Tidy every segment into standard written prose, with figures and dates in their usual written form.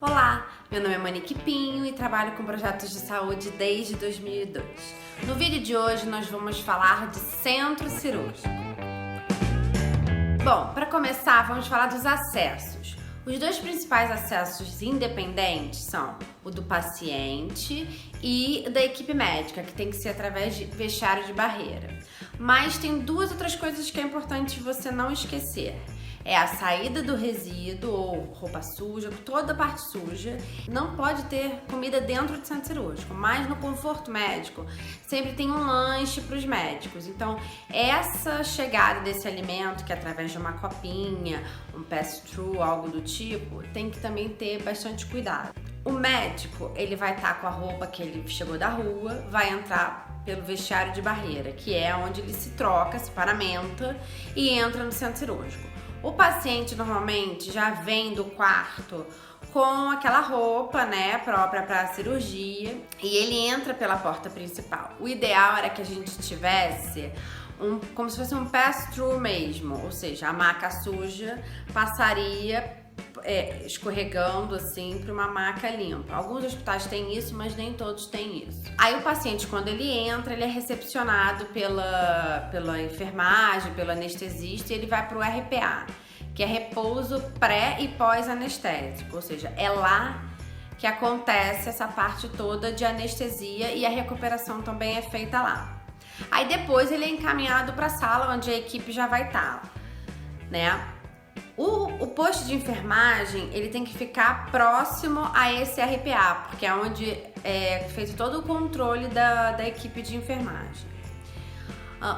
Olá, meu nome é Monique Pinho e trabalho com projetos de saúde desde 2002. No vídeo de hoje nós vamos falar de centro cirúrgico. Bom, para começar vamos falar dos acessos. Os dois principais acessos independentes são o do paciente e da equipe médica, que tem que ser através de vestiário de barreira. Mas tem duas outras coisas que é importante você não esquecer. É a saída do resíduo ou roupa suja, toda a parte suja. Não pode ter comida dentro do centro cirúrgico, mas no conforto médico sempre tem um lanche para os médicos. Então, essa chegada desse alimento, que é através de uma copinha, um pass-through, algo do tipo, tem que também ter bastante cuidado. O médico, ele vai estar com a roupa que ele chegou da rua, vai entrar pelo vestiário de barreira, que é onde ele se troca, se paramenta e entra no centro cirúrgico. O paciente normalmente já vem do quarto com aquela roupa, né, própria para a cirurgia, e ele entra pela porta principal. O ideal era que a gente tivesse como se fosse um pass-through mesmo, ou seja, a maca suja passaria escorregando assim para uma maca limpa. Alguns hospitais têm isso, mas nem todos têm isso. Aí o paciente, quando ele entra, ele é recepcionado pela enfermagem, pelo anestesista, e ele vai para o RPA, que é repouso pré e pós-anestésico, ou seja, é lá que acontece essa parte toda de anestesia e a recuperação também é feita lá. Aí depois ele é encaminhado para a sala onde a equipe já vai estar, né? O posto de enfermagem, ele tem que ficar próximo a esse RPA, porque é onde é feito todo o controle da equipe de enfermagem.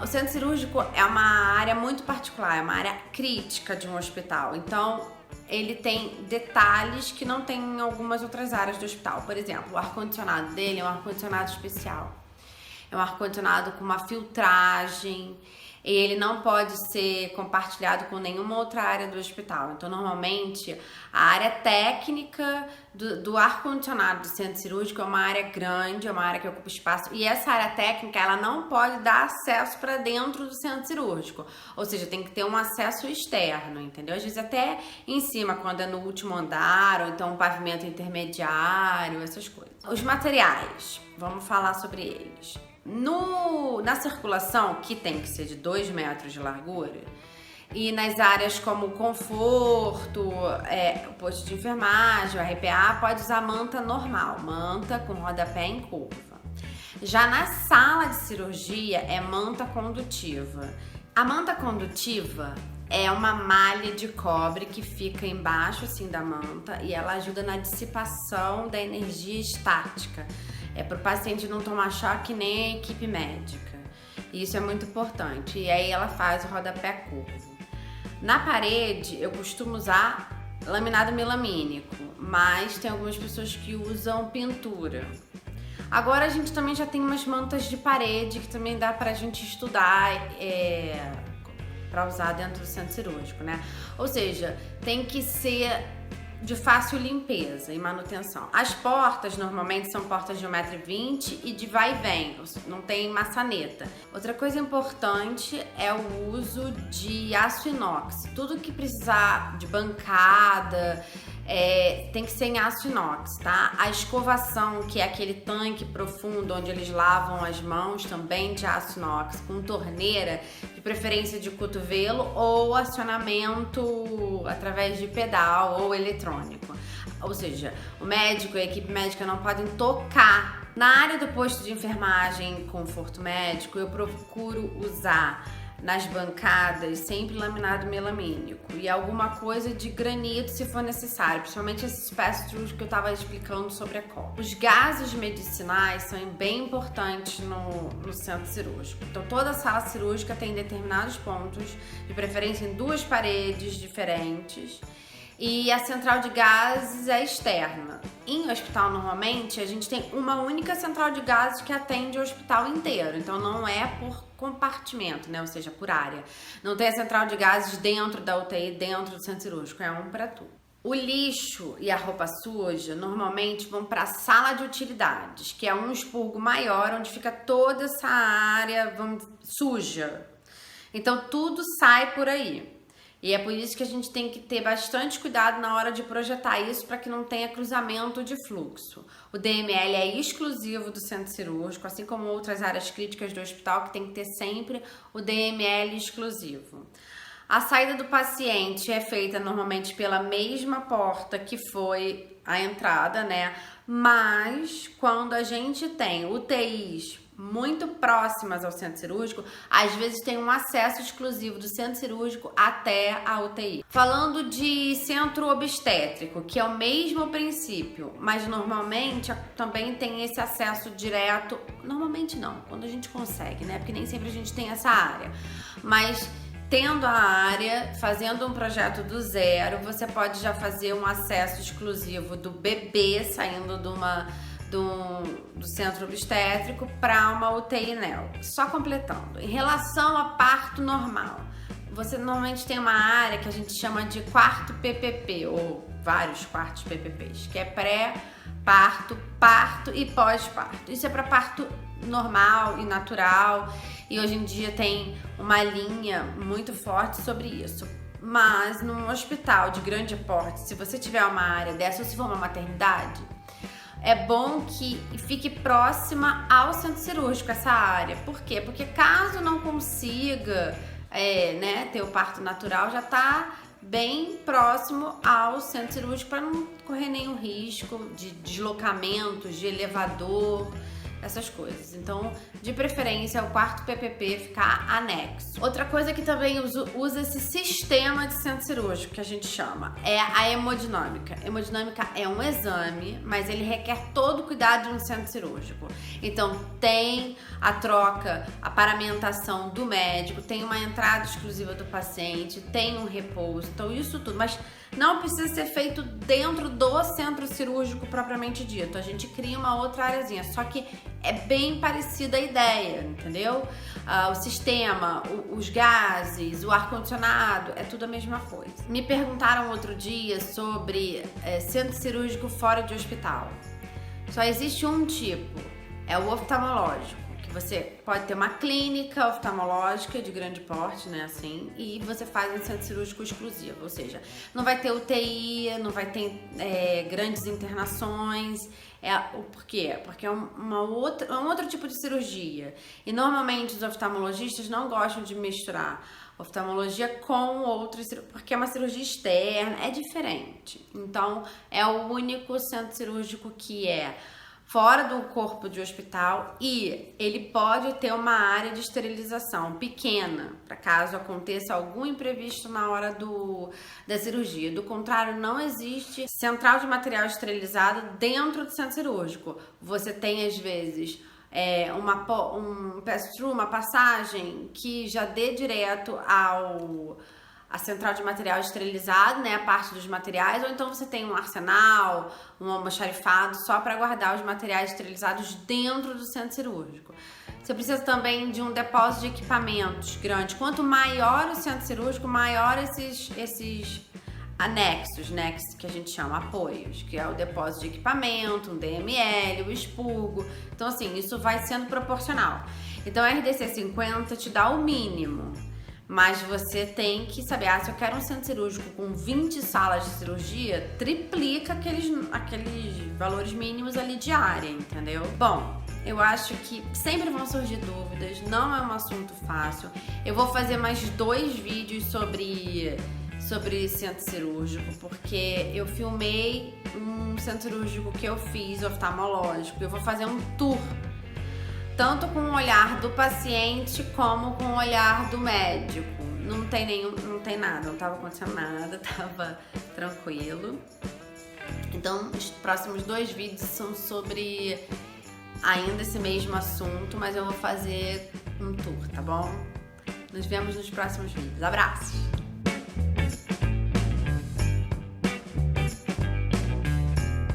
O centro cirúrgico é uma área muito particular, é uma área crítica de um hospital, então ele tem detalhes que não tem em algumas outras áreas do hospital. Por exemplo, o ar-condicionado dele é um ar-condicionado especial, é um ar-condicionado com uma filtragem. Ele não pode ser compartilhado com nenhuma outra área do hospital. Então, normalmente, a área técnica do ar-condicionado do centro cirúrgico é uma área grande, é uma área que ocupa espaço. E essa área técnica, ela não pode dar acesso para dentro do centro cirúrgico. Ou seja, tem que ter um acesso externo, entendeu? Às vezes até em cima, quando é no último andar, ou então um pavimento intermediário, essas coisas. Os materiais, vamos falar sobre eles. Na circulação, que tem que ser de 2 metros de largura, e nas áreas como o conforto, o posto de enfermagem, o RPA, pode usar manta normal, manta com rodapé em curva. Já na sala de cirurgia é manta condutiva. A manta condutiva é uma malha de cobre que fica embaixo assim da manta e ela ajuda na dissipação da energia estática. É para o paciente não tomar choque nem a equipe médica. Isso é muito importante. E aí ela faz o rodapé curvo. Na parede eu costumo usar laminado melamínico, mas tem algumas pessoas que usam pintura. Agora a gente também já tem umas mantas de parede que também dá pra gente estudar para usar dentro do centro cirúrgico, né? Ou seja, tem que ser de fácil limpeza e manutenção. As portas normalmente são portas de 1,20 m e de vai e vem, não tem maçaneta. Outra coisa importante é o uso de aço inox. Tudo que precisar de bancada tem que ser em aço inox, tá? A escovação, que é aquele tanque profundo onde eles lavam as mãos, também de aço inox, com torneira, de preferência de cotovelo ou acionamento através de pedal ou eletrônico. Ou seja, o médico e a equipe médica não podem tocar. Na área do posto de enfermagem, conforto médico, eu procuro usar nas bancadas sempre laminado melamínico e alguma coisa de granito se for necessário, principalmente esses pass-throughs que eu estava explicando sobre a copa. Os gases medicinais são bem importantes no centro cirúrgico. Então toda sala cirúrgica tem determinados pontos, de preferência em 2 paredes diferentes, e a central de gases é externa. Em hospital, normalmente, a gente tem uma única central de gases que atende o hospital inteiro. Então, não é por compartimento, né? Ou seja, por área. Não tem a central de gases dentro da UTI, dentro do centro cirúrgico. É um para tudo. O lixo e a roupa suja, normalmente, vão para a sala de utilidades, que é um expurgo maior, onde fica toda essa área suja. Então, tudo sai por aí. E é por isso que a gente tem que ter bastante cuidado na hora de projetar isso para que não tenha cruzamento de fluxo. O DML é exclusivo do centro cirúrgico, assim como outras áreas críticas do hospital, que tem que ter sempre o DML exclusivo. A saída do paciente é feita normalmente pela mesma porta que foi a entrada, né? Mas quando a gente tem UTIs muito próximas ao centro cirúrgico, às vezes tem um acesso exclusivo do centro cirúrgico até a UTI. Falando de centro obstétrico, que é o mesmo princípio, mas normalmente também tem esse acesso direto, normalmente não, quando a gente consegue, né? Porque nem sempre a gente tem essa área, mas tendo a área, fazendo um projeto do zero, você pode já fazer um acesso exclusivo do bebê saindo do centro obstétrico para uma UTI neo. Só completando, em relação a parto normal, você normalmente tem uma área que a gente chama de quarto PPP, ou vários quartos PPPs, que é pré-parto, parto e pós-parto. Isso é para parto normal e natural, e hoje em dia tem uma linha muito forte sobre isso. Mas num hospital de grande porte, se você tiver uma área dessa, ou se for uma maternidade, é bom que fique próxima ao centro cirúrgico essa área. Por quê? Porque caso não consiga ter o parto natural, já está bem próximo ao centro cirúrgico para não correr nenhum risco de deslocamentos, de elevador, essas coisas. Então, de preferência, o quarto PPP ficar anexo. Outra coisa que também usa esse sistema de centro cirúrgico, que a gente chama, é a hemodinâmica. Hemodinâmica é um exame, mas ele requer todo o cuidado de um centro cirúrgico. Então, tem a troca, a paramentação do médico, tem uma entrada exclusiva do paciente, tem um repouso, então isso tudo, mas não precisa ser feito dentro do centro cirúrgico propriamente dito. A gente cria uma outra areazinha, só que é bem parecida a ideia, entendeu? O sistema, os gases, o ar-condicionado, é tudo a mesma coisa. Me perguntaram outro dia sobre centro cirúrgico fora de hospital. Só existe um tipo, é o oftalmológico. Você pode ter uma clínica oftalmológica de grande porte, né, assim, e você faz um centro cirúrgico exclusivo, ou seja, não vai ter UTI, não vai ter grandes internações. Por quê? Porque é um outro tipo de cirurgia, e normalmente os oftalmologistas não gostam de misturar oftalmologia com outros, porque é uma cirurgia externa, é diferente. Então, é o único centro cirúrgico que é fora do corpo de hospital, e ele pode ter uma área de esterilização pequena, para caso aconteça algum imprevisto na hora da cirurgia. Do contrário, não existe central de material esterilizado dentro do centro cirúrgico. Você tem, às vezes, um pass-through, uma passagem que já dê direto a central de material esterilizado, né, a parte dos materiais, ou então você tem um arsenal, um almoxarifado só para guardar os materiais esterilizados dentro do centro cirúrgico. Você precisa também de um depósito de equipamentos grande. Quanto maior o centro cirúrgico, maior esses anexos, né, que a gente chama apoios, que é o depósito de equipamento, um DML, o expurgo. Então, assim, isso vai sendo proporcional. Então, a RDC 50 te dá o mínimo, mas você tem que saber, se eu quero um centro cirúrgico com 20 salas de cirurgia, triplica aqueles valores mínimos ali de área, entendeu? Bom, eu acho que sempre vão surgir dúvidas, não é um assunto fácil. Eu vou fazer mais 2 vídeos sobre centro cirúrgico, porque eu filmei um centro cirúrgico que eu fiz, oftalmológico, eu vou fazer um tour, tanto com o olhar do paciente como com o olhar do médico. Não tem nada, não estava acontecendo nada, tava tranquilo. Então, os próximos 2 vídeos são sobre ainda esse mesmo assunto, mas eu vou fazer um tour, tá bom? Nos vemos nos próximos vídeos. Abraços!